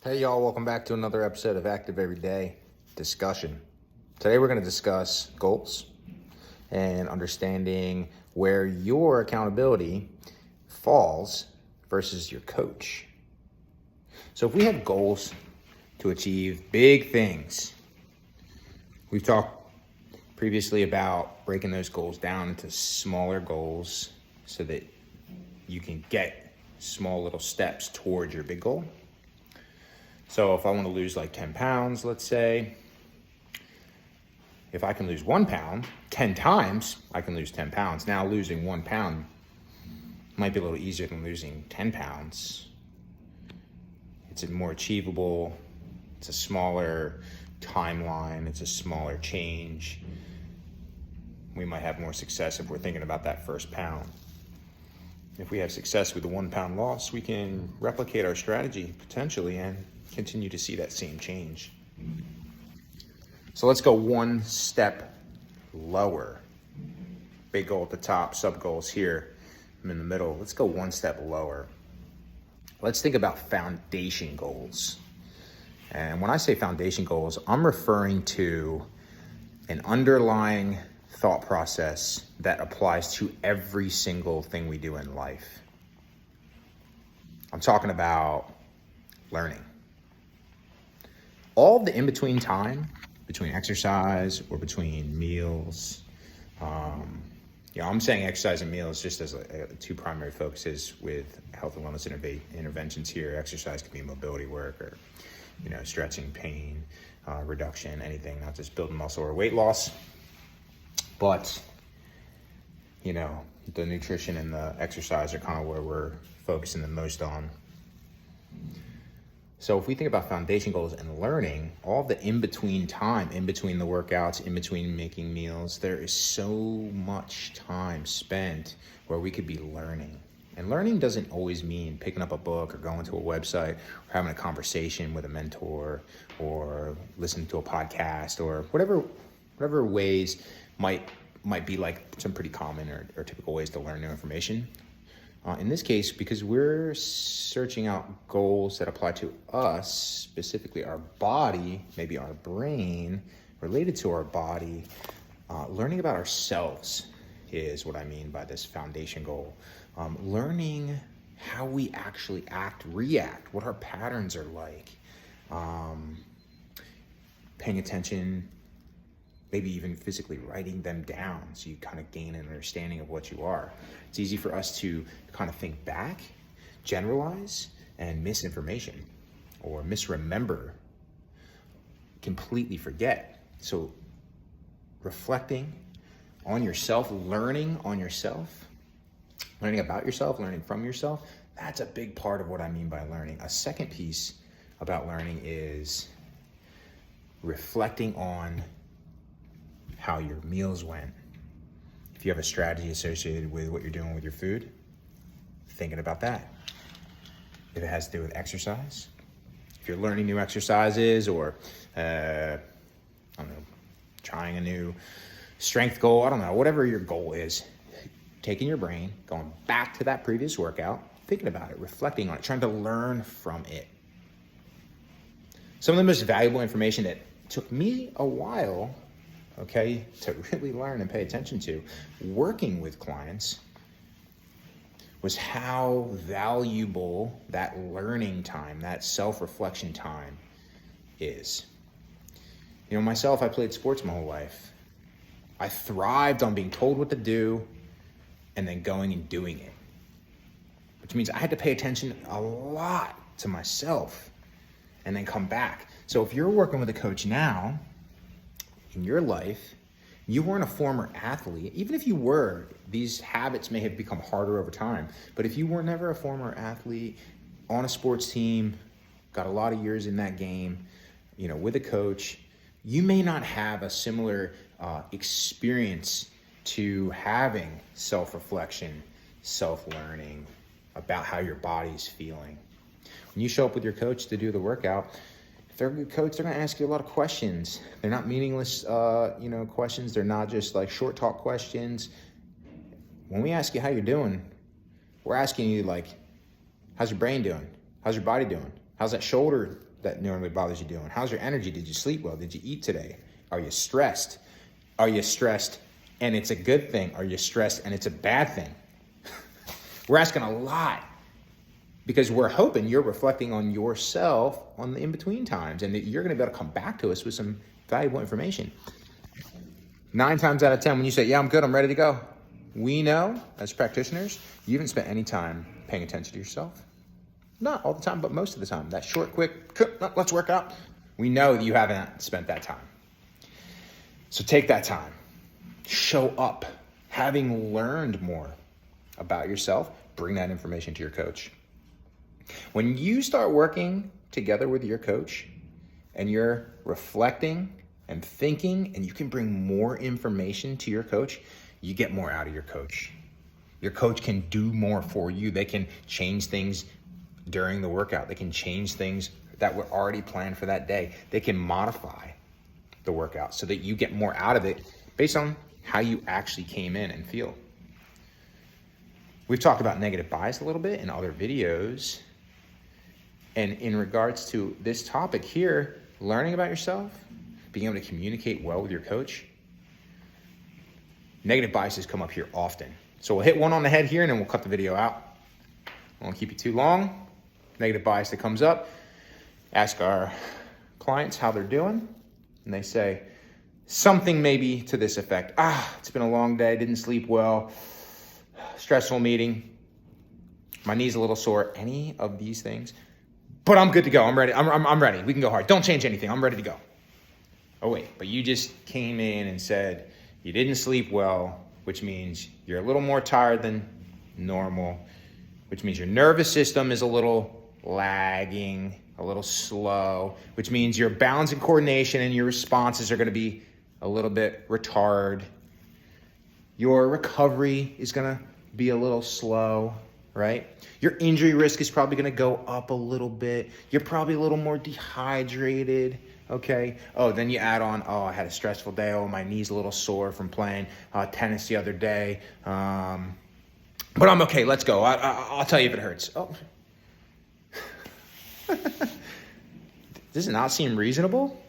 Hey y'all, welcome back to another episode of Active Everyday Discussion. Today we're going to discuss goals and understanding where your accountability falls versus your coach. So if we have goals to achieve big things, we've talked previously about breaking those goals down into smaller goals so that you can get small little steps towards your big goal. So if I want to lose like 10 pounds, let's say, if I can lose 1 pound 10 times, I can lose 10 pounds. Now losing 1 pound might be a little easier than losing 10 pounds. It's more achievable. It's a smaller timeline. It's a smaller change. We might have more success if we're thinking about that first pound. If we have success with the 1 pound loss, we can replicate our strategy potentially and continue to see that same change. So let's go one step lower. Big goal at the top, sub goals here. I'm in the middle. Let's go one step lower. Let's think about foundation goals. And when I say foundation goals, I'm referring to an underlying thought process that applies to every single thing we do in life. I'm talking about learning. All the in-between time, between exercise or between meals, I'm saying exercise and meals just as two primary focuses with health and wellness interventions here. Exercise can be mobility work or, stretching, pain, reduction, anything, not just building muscle or weight loss. But, the nutrition and the exercise are kind of where we're focusing the most on. So if we think about foundation goals and learning, all the in-between time, in between the workouts, in between making meals, there is so much time spent where we could be learning. And learning doesn't always mean picking up a book or going to a website or having a conversation with a mentor or listening to a podcast or whatever ways might be like some pretty common or typical ways to learn new information. In this case, because we're searching out goals that apply to us, specifically our body, maybe our brain, related to our body, learning about ourselves is what I mean by this foundation goal. Learning how we actually react, what our patterns are like, paying attention, maybe even physically writing them down so you kind of gain an understanding of what you are. It's easy for us to kind of think back, generalize, and miss information or misremember, completely forget. So reflecting on yourself, learning on yourself, learning about yourself, learning from yourself, that's a big part of what I mean by learning. A second piece about learning is reflecting on how your meals went. If you have a strategy associated with what you're doing with your food, thinking about that. If it has to do with exercise, if you're learning new exercises or, trying a new strength goal, whatever your goal is, taking your brain, going back to that previous workout, thinking about it, reflecting on it, trying to learn from it. Some of the most valuable information that took me a while to really learn and pay attention to working with clients was how valuable that learning time, that self-reflection time is. Myself, I played sports my whole life. I thrived on being told what to do and then going and doing it, which means I had to pay attention a lot to myself and then come back. So if you're working with a coach now, in your life, you weren't a former athlete. Even if you were, these habits may have become harder over time. But if you were never a former athlete on a sports team, got a lot of years in that game, with a coach, you may not have a similar experience to having self-reflection, self-learning about how your body's feeling. When you show up with your coach to do the workout, if they're a good coach, they're going to ask you a lot of questions. They're not meaningless, questions. They're not just like short talk questions. When we ask you how you're doing, we're asking you like, how's your brain doing? How's your body doing? How's that shoulder that normally bothers you doing? How's your energy? Did you sleep well? Did you eat today? Are you stressed? Are you stressed and it's a good thing? Are you stressed and it's a bad thing? We're asking a lot because we're hoping you're reflecting on yourself on the in-between times and that you're going to be able to come back to us with some valuable information. 9 times out of 10, when you say, yeah, I'm good, I'm ready to go, we know as practitioners, you haven't spent any time paying attention to yourself. Not all the time, but most of the time. That short, quick, let's work out. We know that you haven't spent that time. So take that time. Show up. Having learned more about yourself, bring that information to your coach. When you start working together with your coach and you're reflecting and thinking and you can bring more information to your coach, you get more out of your coach. Your coach can do more for you. They can change things during the workout. They can change things that were already planned for that day. They can modify the workout so that you get more out of it based on how you actually came in and feel. We've talked about negative bias a little bit in other videos. And in regards to this topic here, learning about yourself, being able to communicate well with your coach, negative biases come up here often. So we'll hit one on the head here and then we'll cut the video out. I won't keep you too long. Negative bias that comes up, ask our clients how they're doing. And they say something maybe to this effect. It's been a long day, didn't sleep well, stressful meeting, my knee's a little sore, any of these things. But I'm good to go, I'm ready, I'm ready, we can go hard. Don't change anything, I'm ready to go. Oh wait, but you just came in and said you didn't sleep well, which means you're a little more tired than normal, which means your nervous system is a little lagging, a little slow, which means your balance and coordination and your responses are going to be a little bit retarded. Your recovery is going to be a little slow, right? Your injury risk is probably going to go up a little bit. You're probably a little more dehydrated, okay? Oh, then you add on, I had a stressful day. Oh, my knee's a little sore from playing tennis the other day. But I'm okay, let's go. I'll tell you if it hurts. Oh. Does it not seem reasonable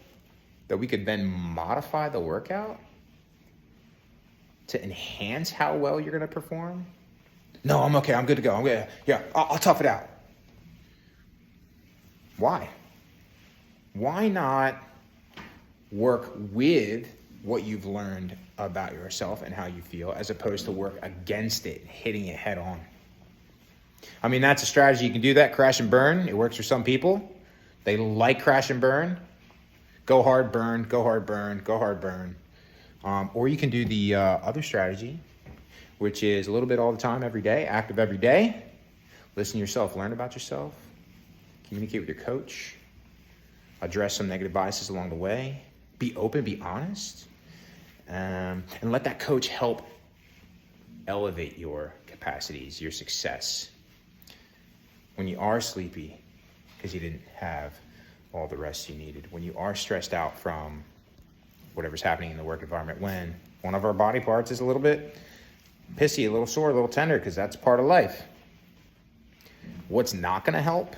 that we could then modify the workout to enhance how well you're going to perform? No, I'm okay. I'm good to go. I'll tough it out. Why? Why not work with what you've learned about yourself and how you feel as opposed to work against it, hitting it head on? I mean, that's a strategy. You can do that, crash and burn. It works for some people. They like crash and burn. Go hard, burn, go hard, burn, go hard, burn. Or you can do the other strategy, which is a little bit all the time, every day, active every day. Listen to yourself, learn about yourself, communicate with your coach, address some negative biases along the way, be open, be honest, and let that coach help elevate your capacities, your success. When you are sleepy because you didn't have all the rest you needed, when you are stressed out from whatever's happening in the work environment, when one of our body parts is a little bit pissy, a little sore, a little tender, because that's part of life. What's not going to help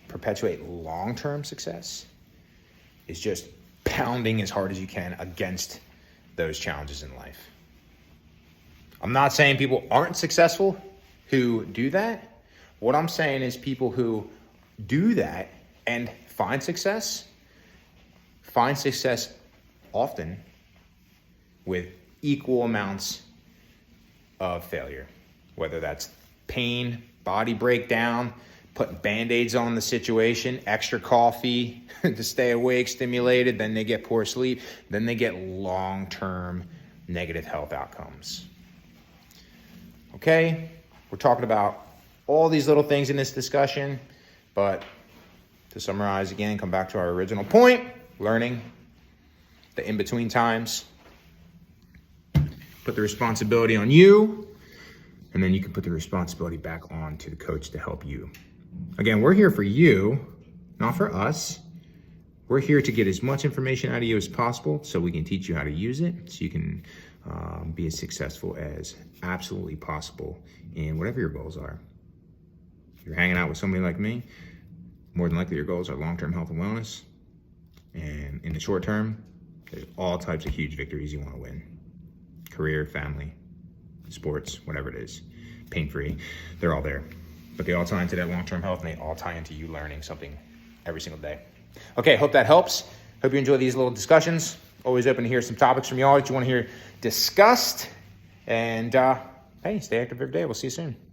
perpetuate long-term success is just pounding as hard as you can against those challenges in life. I'm not saying people aren't successful who do that. What I'm saying is people who do that and find success often with equal amounts of failure, whether that's pain, body breakdown, putting Band-Aids on the situation, extra coffee to stay awake, stimulated, then they get poor sleep, then they get long-term negative health outcomes. Okay, we're talking about all these little things in this discussion, but to summarize again, come back to our original point, learning the in-between times. Put the responsibility on you, and then you can put the responsibility back on to the coach to help you. Again, we're here for you, not for us. We're here to get as much information out of you as possible so we can teach you how to use it so you can be as successful as absolutely possible in whatever your goals are. If you're hanging out with somebody like me, more than likely your goals are long-term health and wellness. And in the short term, there's all types of huge victories you want to win. Career, family, sports, whatever it is, pain-free, they're all there. But they all tie into that long-term health, and they all tie into you learning something every single day. Okay, hope that helps. Hope you enjoy these little discussions. Always open to hear some topics from y'all that you want to hear discussed. And hey, stay active every day. We'll see you soon.